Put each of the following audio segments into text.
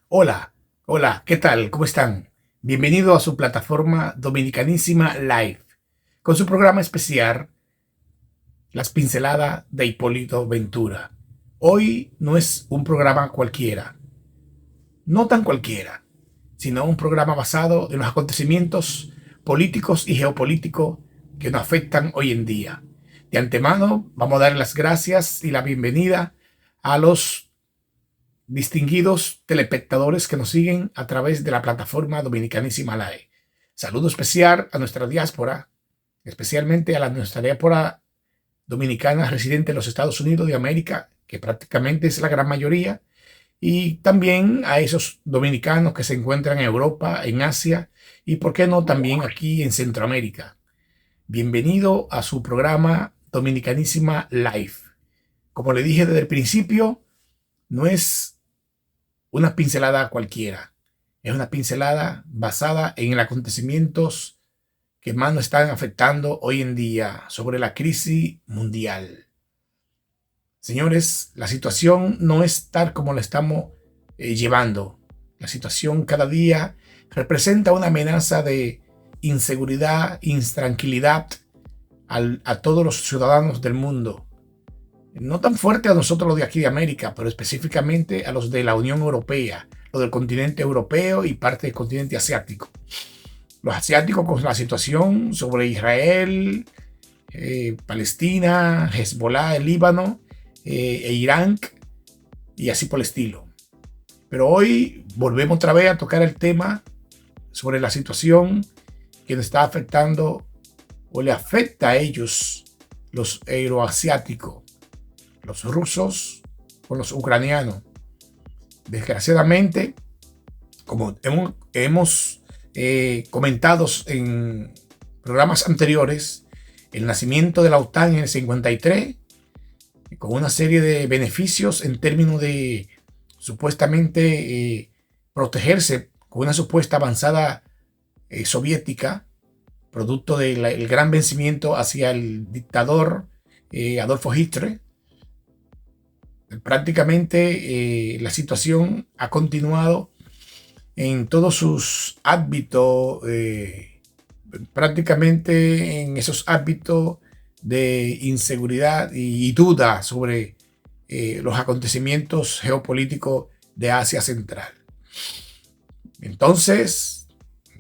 Hola, hola, ¿qué tal? ¿Cómo están? Bienvenido a su plataforma Dominicanísima Live, con su programa especial, Las Pinceladas de Hipólito Ventura. Hoy no es un programa cualquiera, no tan cualquiera, sino un programa basado en los acontecimientos políticos y geopolíticos que nos afectan hoy en día. De antemano, vamos a dar las gracias y la bienvenida a los distinguidos telespectadores que nos siguen a través de la plataforma Dominicanísima Live. Saludo especial a nuestra diáspora, especialmente a nuestra diáspora dominicana residente en los Estados Unidos de América, que prácticamente es la gran mayoría, y también a esos dominicanos que se encuentran en Europa, en Asia y, por qué no, también aquí en Centroamérica. Bienvenido a su programa Dominicanísima Live. Como le dije desde el principio, no es una pincelada cualquiera. Es una pincelada basada en los acontecimientos que más nos están afectando hoy en día sobre la crisis mundial. Señores, la situación no es tal como la estamos llevando. La situación cada día representa una amenaza de inseguridad, intranquilidad a todos los ciudadanos del mundo. No tan fuerte a nosotros los de aquí de América, pero específicamente a los de la Unión Europea, los del continente europeo y parte del continente asiático. Los asiáticos con la situación sobre Israel, Palestina, Hezbollah, el Líbano e Irán y así por el estilo. Pero hoy volvemos otra vez a tocar el tema sobre la situación que nos está afectando o le afecta a ellos, los euroasiáticos, los rusos con los ucranianos. Desgraciadamente, como hemos comentado en programas anteriores, el nacimiento de la OTAN en el 53, con una serie de beneficios en términos de supuestamente protegerse con una supuesta avanzada soviética, producto del gran vencimiento hacia el dictador Adolfo Hitler. Prácticamente la situación ha continuado en todos sus ámbitos, prácticamente en esos ámbitos de inseguridad y duda sobre los acontecimientos geopolíticos de Asia Central. Entonces,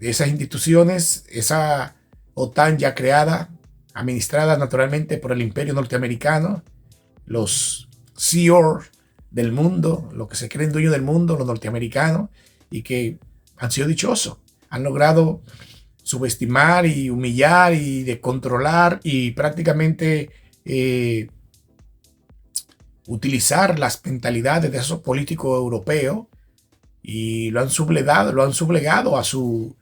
esas instituciones, esa OTAN ya creada, administrada naturalmente por el Imperio Norteamericano, los CEO del mundo, los que se creen dueños del mundo, los norteamericanos, y que han sido dichosos, han logrado subestimar y humillar y descontrolar y prácticamente utilizar las mentalidades de esos políticos europeos y lo han sublegado a su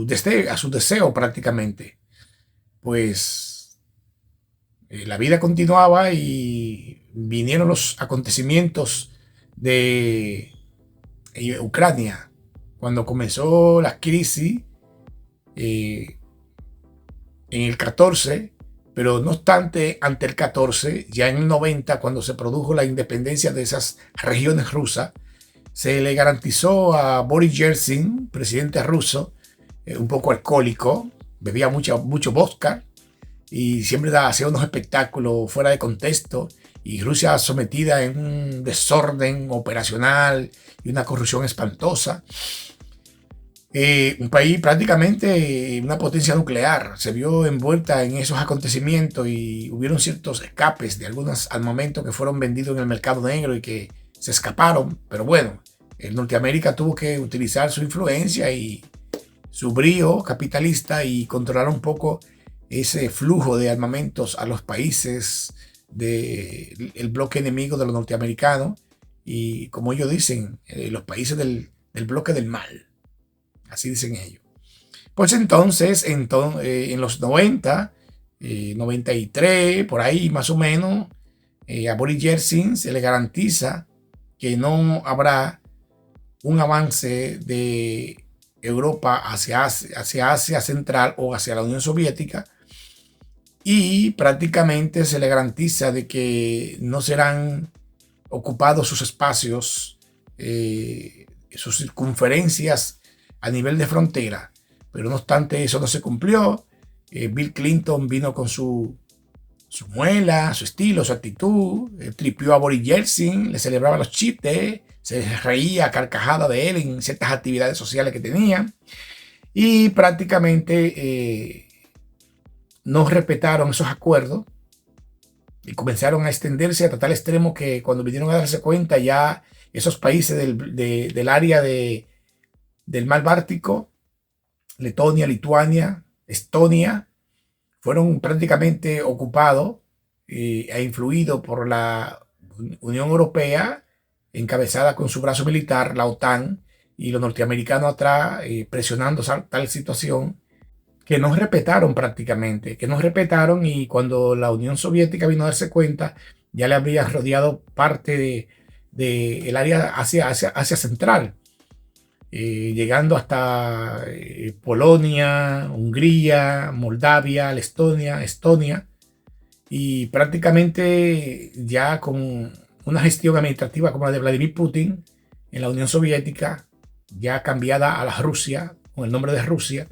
deseo prácticamente. Pues la vida continuaba y vinieron los acontecimientos de Ucrania. Cuando comenzó la crisis en el 14, pero no obstante, ante el 14, ya en el 90, cuando se produjo la independencia de esas regiones rusas, se le garantizó a Boris Yeltsin, presidente ruso, un poco alcohólico, bebía mucho vodka y siempre hacía unos espectáculos fuera de contexto, y Rusia sometida en un desorden operacional y una corrupción espantosa. Un país prácticamente una potencia nuclear se vio envuelta en esos acontecimientos y hubieron ciertos escapes de algunos armamentos que fueron vendidos en el mercado negro y que se escaparon, pero bueno, el Norteamérica tuvo que utilizar su influencia y su brío capitalista y controlar un poco ese flujo de armamentos a los países del bloque enemigo de los norteamericanos y, como ellos dicen, los países del bloque del mal. Así dicen ellos. Pues entonces en los 90, 93, por ahí más o menos, a Boris Yeltsin se le garantiza que no habrá un avance de Europa hacia Asia Central o hacia la Unión Soviética, y prácticamente se le garantiza de que no serán ocupados sus espacios sus circunferencias a nivel de frontera. Pero no obstante, eso no se cumplió. Bill Clinton vino con su muela, su estilo, su actitud, tripió a Boris Yeltsin, le celebraba los chistes, se reía a carcajada de él en ciertas actividades sociales que tenía, y prácticamente no respetaron esos acuerdos y comenzaron a extenderse hasta tal extremo que cuando vinieron a darse cuenta, ya esos países del área del mar Báltico, Letonia, Lituania, Estonia, fueron prácticamente ocupados e influidos por la Unión Europea, encabezada con su brazo militar, la OTAN, y los norteamericanos atrás, presionando tal situación, que no respetaron prácticamente, y cuando la Unión Soviética vino a darse cuenta, ya le había rodeado parte del área Asia Central, llegando hasta Polonia, Hungría, Moldavia, Estonia, y prácticamente ya con una gestión administrativa como la de Vladimir Putin en la Unión Soviética, ya cambiada a la Rusia, con el nombre de Rusia,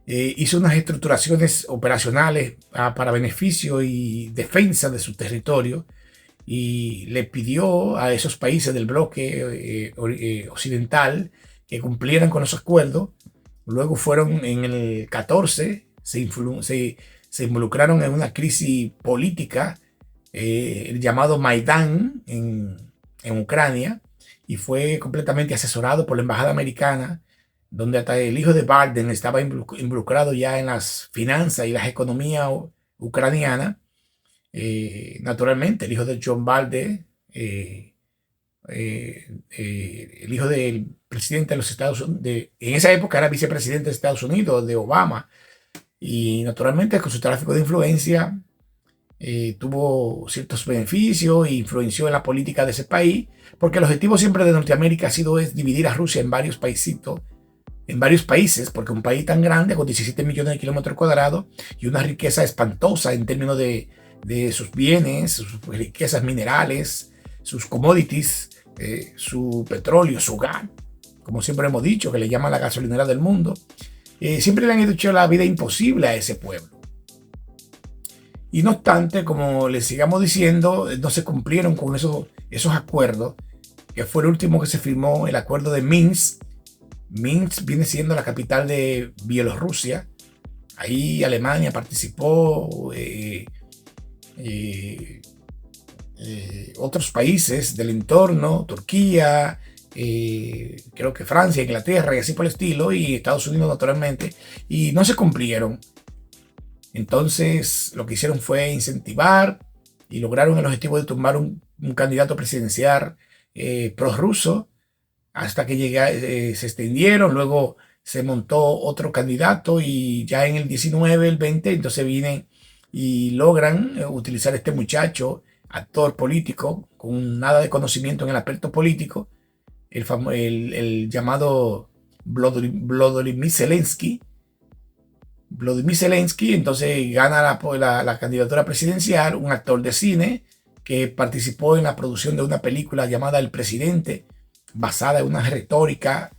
hizo unas estructuraciones operacionales para beneficio y defensa de su territorio, y le pidió a esos países del bloque occidental que cumplieran con los acuerdos. Luego fueron en el 14, se involucraron en una crisis política, el llamado Maidán en Ucrania, y fue completamente asesorado por la embajada americana, donde hasta el hijo de Biden estaba involucrado ya en las finanzas y las economías ucranianas. Naturalmente, el hijo de John Biden, el hijo del presidente de los Estados Unidos, en esa época era vicepresidente de Estados Unidos, de Obama, y naturalmente con su tráfico de influencia tuvo ciertos beneficios e influenció en la política de ese país, porque el objetivo siempre de Norteamérica ha sido dividir a Rusia en varios países, porque un país tan grande con 17 millones de kilómetros cuadrados y una riqueza espantosa en términos de sus bienes, sus riquezas minerales, sus commodities, su petróleo, su gas, como siempre hemos dicho, que le llaman la gasolinera del mundo, siempre le han hecho la vida imposible a ese pueblo. Y no obstante, como les sigamos diciendo, no se cumplieron con esos acuerdos, que fue el último que se firmó, el acuerdo de Minsk. Minsk viene siendo la capital de Bielorrusia. Ahí Alemania participó, otros países del entorno, Turquía, creo que Francia, Inglaterra y así por el estilo, y Estados Unidos naturalmente, y no se cumplieron. Entonces lo que hicieron fue incentivar y lograron el objetivo de tumbar un candidato presidencial prorruso, hasta que se extendieron. Luego se montó otro candidato, y ya en el 19, el 20, entonces vienen y logran utilizar este muchacho, actor político, con nada de conocimiento en el aspecto político, el llamado Volodymyr Zelensky. Entonces gana la candidatura presidencial, un actor de cine que participó en la producción de una película llamada El Presidente, basada en una retórica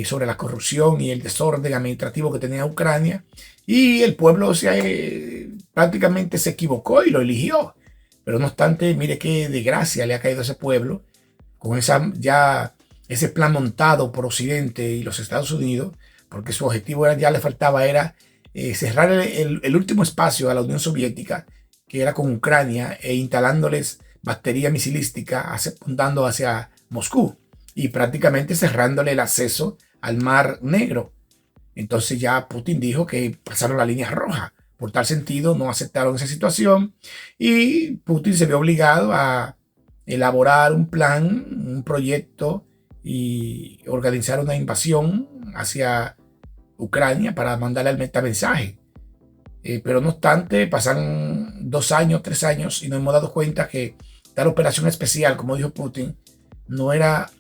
sobre la corrupción y el desorden administrativo que tenía Ucrania, y el pueblo prácticamente se equivocó y lo eligió. Pero no obstante, mire qué desgracia le ha caído a ese pueblo con ese plan montado por Occidente y los Estados Unidos, porque su objetivo le faltaba cerrar el último espacio a la Unión Soviética, que era con Ucrania, e instalándoles batería misilística apuntando hacia Moscú, y prácticamente cerrándole el acceso al Mar Negro. Entonces ya Putin dijo que pasaron la línea roja. Por tal sentido, no aceptaron esa situación, y Putin se vio obligado a elaborar un plan, un proyecto, y organizar una invasión hacia Ucrania para mandarle el metamensaje. Pero no obstante, pasaron 2 años, 3 años, y nos hemos dado cuenta que tal operación especial, como dijo Putin, no era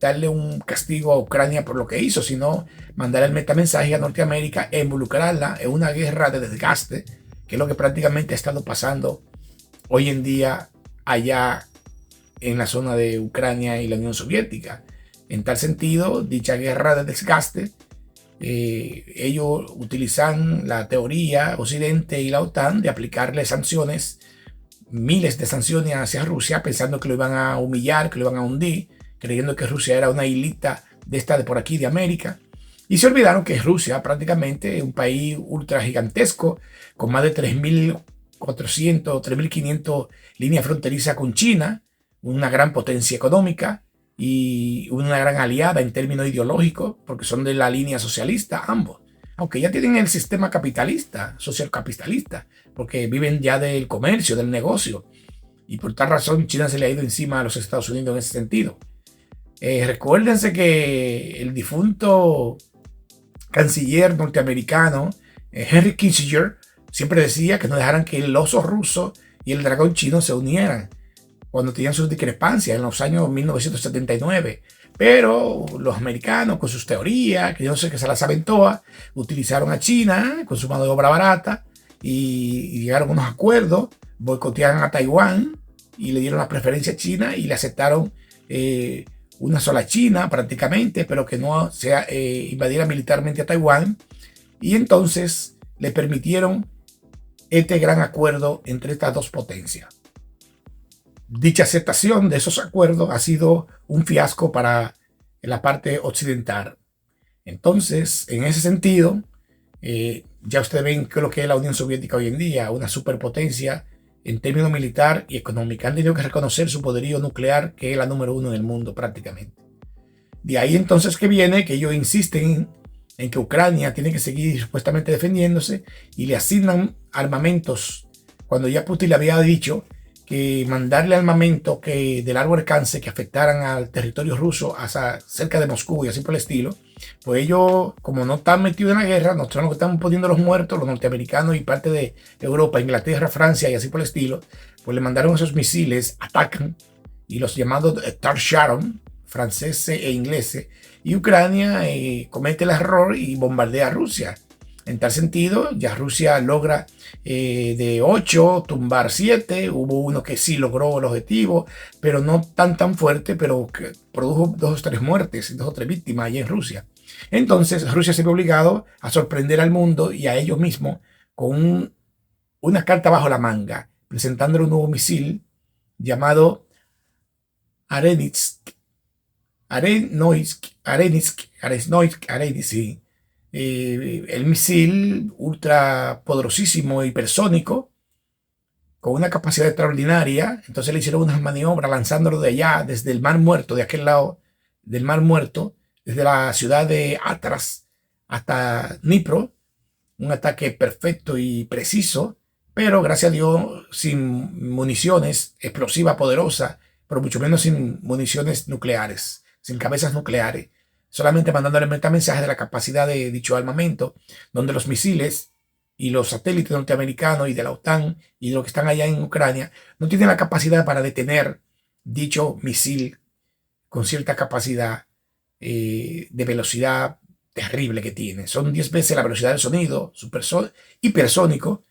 darle un castigo a Ucrania por lo que hizo, sino mandar el metamensaje a Norteamérica e involucrarla en una guerra de desgaste, que es lo que prácticamente ha estado pasando hoy en día allá en la zona de Ucrania y la Unión Soviética. En tal sentido, dicha guerra de desgaste, ellos utilizan la teoría Occidente y la OTAN de aplicarle sanciones, miles de sanciones hacia Rusia, pensando que lo iban a humillar, que lo iban a hundir, creyendo que Rusia era una islita de esta de por aquí de América. Y se olvidaron que Rusia prácticamente es un país ultra gigantesco, con más de 3.400, 3.500 líneas fronterizas con China, una gran potencia económica y una gran aliada en términos ideológicos, porque son de la línea socialista ambos. Aunque ya tienen el sistema capitalista, socialcapitalista, porque viven ya del comercio, del negocio. Y por tal razón China se le ha ido encima a los Estados Unidos en ese sentido. Recuérdense que el difunto canciller norteamericano Henry Kissinger siempre decía que no dejaran que el oso ruso y el dragón chino se unieran cuando tenían sus discrepancias en los años 1979. Pero los americanos, con sus teorías, que yo no sé, que se las saben todas, utilizaron a China con su mano de obra barata y llegaron a unos acuerdos, boicotearon a Taiwán y le dieron la preferencia a China y le aceptaron una sola China prácticamente, pero que no se invadiera militarmente a Taiwán. Y entonces le permitieron este gran acuerdo entre estas dos potencias. Dicha aceptación de esos acuerdos ha sido un fiasco para la parte occidental. Entonces, en ese sentido, ya ustedes ven que lo que es la Unión Soviética hoy en día, una superpotencia en términos militar y económica. Han tenido que reconocer su poderío nuclear, que es la número uno en el mundo prácticamente. De ahí entonces que viene que ellos insisten en que Ucrania tiene que seguir supuestamente defendiéndose y le asignan armamentos, cuando ya Putin le había dicho que mandarle armamento que de largo alcance que afectaran al territorio ruso hasta cerca de Moscú y así por el estilo. Pues ellos, como no están metidos en la guerra, nosotros nos estamos poniendo los muertos, los norteamericanos y parte de Europa, Inglaterra, Francia y así por el estilo, pues le mandaron esos misiles, atacan, y los llamados Star Sharon, franceses e ingleses, y Ucrania comete el error y bombardea a Rusia. En tal sentido, ya Rusia logra de 8 tumbar 7. Hubo uno que sí logró el objetivo, pero no tan fuerte, pero que produjo 2 o 3 muertes, 2 o 3 víctimas allá en Rusia. Entonces, Rusia se ve obligado a sorprender al mundo y a ellos mismos con una carta bajo la manga, presentándole un nuevo misil llamado Arenisk, sí. El misil ultra poderosísimo, hipersónico, con una capacidad extraordinaria. Entonces le hicieron unas maniobras lanzándolo de allá, desde el Mar Muerto, de aquel lado del Mar Muerto, desde la ciudad de Atras hasta Dnipro. Un ataque perfecto y preciso, pero gracias a Dios sin municiones explosivas poderosas, pero mucho menos sin municiones nucleares, sin cabezas nucleares. Solamente mandándole mensajes de la capacidad de dicho armamento, donde los misiles y los satélites norteamericanos y de la OTAN y de los que están allá en Ucrania no tienen la capacidad para detener dicho misil con cierta capacidad de velocidad terrible que tiene. Son 10 veces la velocidad del sonido, hipersónico,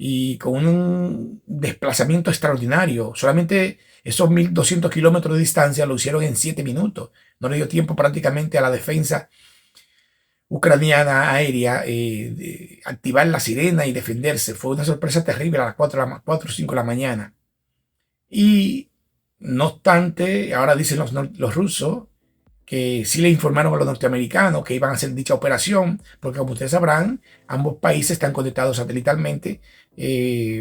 y con un desplazamiento extraordinario. Solamente esos 1.200 kilómetros de distancia lo hicieron en 7 minutos. No le dio tiempo prácticamente a la defensa ucraniana aérea de activar la sirena y defenderse. Fue una sorpresa terrible a las 4 o 5 de la mañana. Y no obstante, ahora dicen los rusos que sí le informaron a los norteamericanos que iban a hacer dicha operación, porque como ustedes sabrán, ambos países están conectados satelitalmente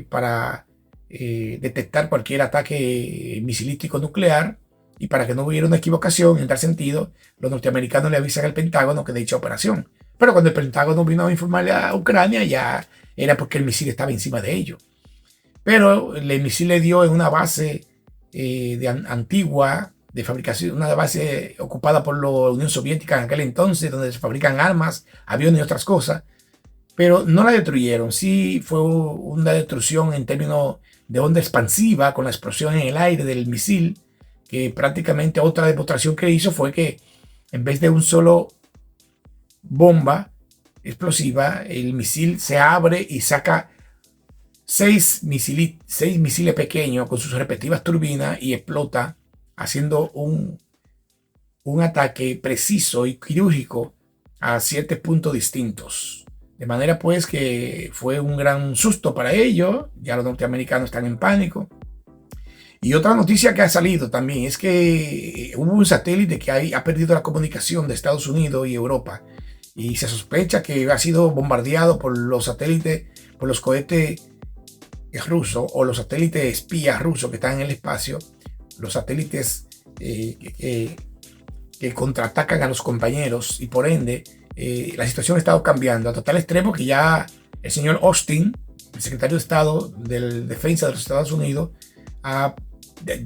para detectar cualquier ataque misilístico nuclear, y para que no hubiera una equivocación en tal sentido, los norteamericanos le avisan al Pentágono que de dicha operación. Pero cuando el Pentágono vino a informarle a Ucrania, ya era porque el misil estaba encima de ellos. Pero el misil le dio en una base antigua de fabricación, una base ocupada por la Unión Soviética en aquel entonces, donde se fabrican armas, aviones y otras cosas, pero no la destruyeron. Sí fue una destrucción en términos de onda expansiva, con la explosión en el aire del misil, que prácticamente otra demostración que hizo fue que en vez de un solo bomba explosiva, el misil se abre y saca 6 misiles pequeños con sus respectivas turbinas y explota haciendo un ataque preciso y quirúrgico a 7 puntos distintos. De manera pues que fue un gran susto para ellos, ya los norteamericanos están en pánico. Y otra noticia que ha salido también es que hubo un satélite que ha perdido la comunicación de Estados Unidos y Europa. Y se sospecha que ha sido bombardeado por los satélites, por los cohetes rusos o los satélites espías rusos que están en el espacio, los satélites que contraatacan a los compañeros, y por ende la situación ha estado cambiando a total extremo que ya el señor Austin, el secretario de Estado de Defensa de los Estados Unidos,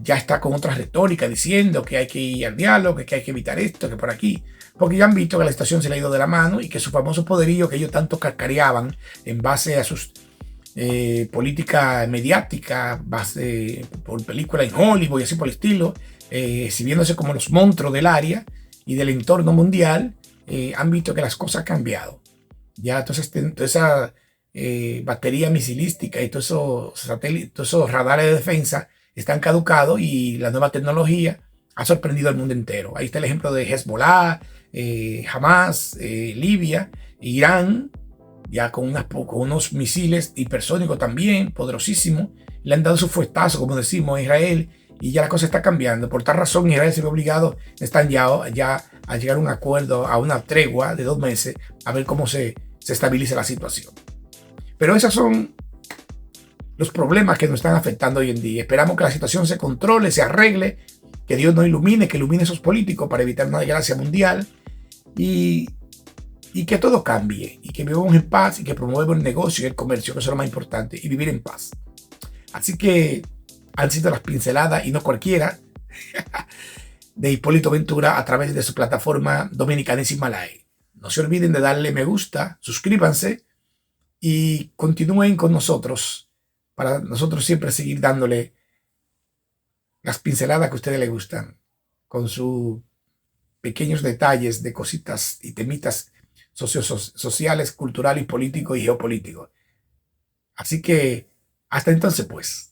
ya está con otra retórica diciendo que hay que ir al diálogo, que hay que evitar esto, que por aquí, porque ya han visto que la situación se le ha ido de la mano y que su famoso poderío que ellos tanto cacareaban en base a sus política mediática, base por películas en Hollywood y así por el estilo, exhibiéndose como los monstruos del área y del entorno mundial, han visto que las cosas han cambiado. Ya entonces toda esa batería misilística y todos esos satélites, todos esos radares de defensa están caducados y la nueva tecnología ha sorprendido al mundo entero. Ahí está el ejemplo de Hezbollah, Hamas, Libia, Irán, ya con unos misiles hipersónicos también, poderosísimos. Le han dado su fuetazo, como decimos, a Israel, y ya la cosa está cambiando. Por tal razón, Israel se ve obligado, están ya a llegar a un acuerdo, a una tregua de 2 meses, a ver cómo se estabiliza la situación. Pero esos son los problemas que nos están afectando hoy en día. Esperamos que la situación se controle, se arregle, que Dios nos ilumine, que ilumine a esos políticos para evitar una desgracia mundial y que todo cambie y que vivamos en paz y que promovamos el negocio y el comercio, que eso es lo más importante, y vivir en paz. Así que han sido las pinceladas, y no cualquiera, de Hipólito Ventura a través de su plataforma Dominicanísima Live. No se olviden de darle me gusta, suscríbanse y continúen con nosotros para nosotros siempre seguir dándole las pinceladas que a ustedes les gustan, con sus pequeños detalles de cositas y temitas sociales, culturales, políticos y geopolíticos. Así que hasta entonces pues.